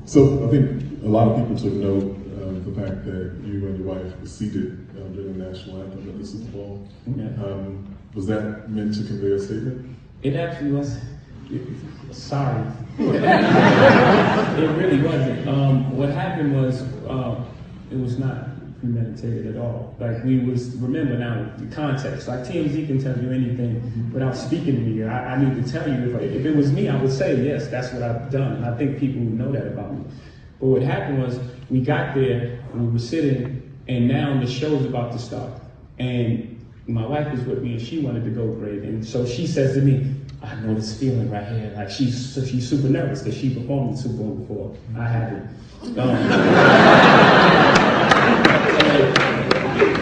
So I think a lot of people took note of the fact that you and your wife were seated during the national anthem at the Super Bowl. Yeah. Was that meant to convey a statement? It actually was. Sorry. It really wasn't. What happened was, it was not premeditated at all. Like remember now, the context, like TMZ can tell you anything without speaking to me. I need to tell you, if it was me, I would say, yes, that's what I've done. And I think people would know that about me. But what happened was, we got there, and we were sitting, and now the show's about to start. And my wife was with me, and she wanted to go great. And so she says to me, I know this feeling right here. Like she's super nervous because she performed in the Super Bowl before. I haven't.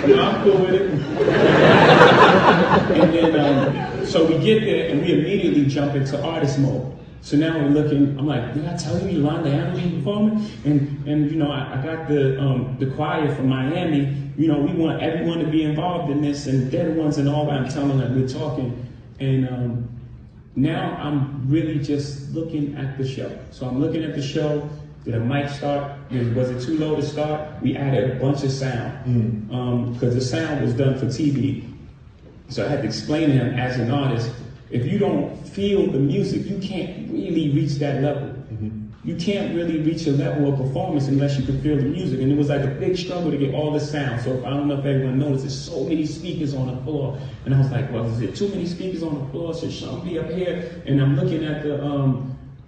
I'm cool with it. And then, so we get there and we immediately jump into artist mode. So now we're looking, I'm like, did I tell you Yolanda Adams performing? And you know, I got the choir from Miami. You know, we want everyone to be involved in this, and they're the ones and all that. I'm telling them, we're talking. And now I'm really just looking at the show. So I'm looking at the show. Did a mic start? Was it too low to start? We added a bunch of sound because the sound was done for TV. So I had to explain to him as an artist, if you don't feel the music, you can't really reach that level. You can't really reach a level of performance unless you can feel the music. And it was like a big struggle to get all the sound. So I don't know if everyone noticed, there's so many speakers on the floor. And I was like, well, is there too many speakers on the floor? Should some be up here? And I'm looking at the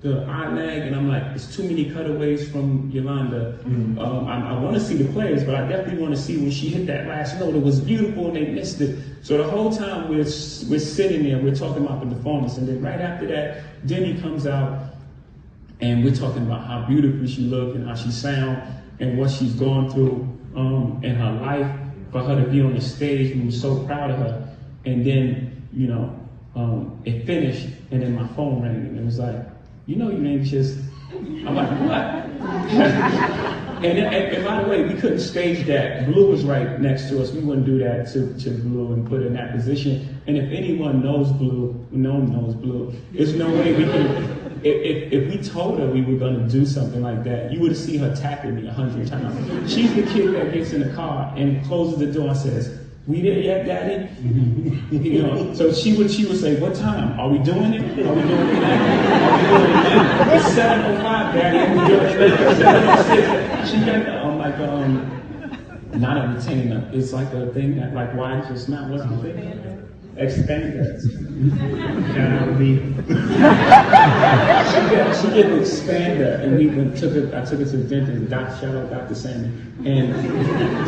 iMag, and I'm like, there's too many cutaways from Yolanda. I want to see the players, but I definitely want to see when she hit that last note. It was beautiful, and they missed it. So the whole time we're sitting there, we're talking about the performance, and then right after that, Denny comes out, and we're talking about how beautiful she looked and how she sound and what she's gone through in her life. For her to be on the stage, we were so proud of her. And then, you know, it finished, and then my phone rang, and it was like, you know, you ain't just. I'm like, what? and by the way, we couldn't stage that. Blue was right next to us. We wouldn't do that to Blue and put her in that position. And if anyone knows Blue, no one knows Blue. There's no way we could. If we told her we were going to do something like that, you would have seen her tackling me 100 times. She's the kid that gets in the car and closes the door and says, "We there yet, Daddy?" You know, so she would say, "What time? Are we doing it? Are we doing it now? Are we doing it now? It's 7:05, Daddy. Are we doing it now? 7:06." She got not a retainer. It's like a thing that like widens your smile. What's the thing? Expander. Shout out to me. She get an expander, and I took her to the dentist. Shout out Dr. Sammy. And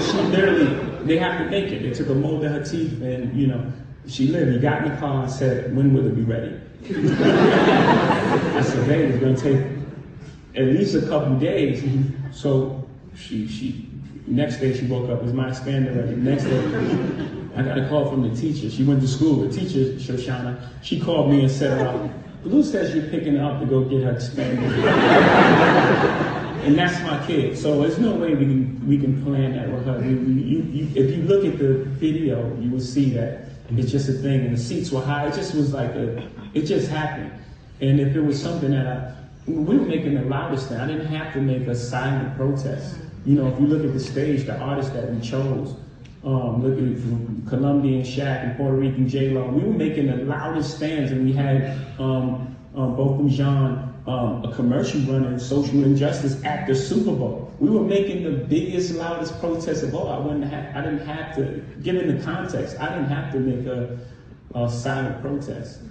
she literally, they have to make it. They took a mold of her teeth, and you know, she literally got in the car and said, "When will it be ready?" I said, "Baby, it's gonna take at least a couple days." So she next day she woke up, "Is my expander ready?" Next day, I got a call from the teacher. She went to school. The teacher, Shoshana, she called me and said, "Blue says you're picking her up to go get her expander." And that's my kid. So there's no way we can plan that with her. If you look at the video, you will see that it's just a thing. And the seats were high. It just was like it just happened. And if it was something that we were making the loudest thing, I didn't have to make a silent protest. You know, if you look at the stage, the artists that we chose, look at Colombian Shaq and Puerto Rican J-Lo, we were making the loudest stands, and we had both from Jean, a commercial running social injustice at the Super Bowl. We were making the biggest, loudest protest of all. I didn't have to, given the context, I didn't have to make a silent protest.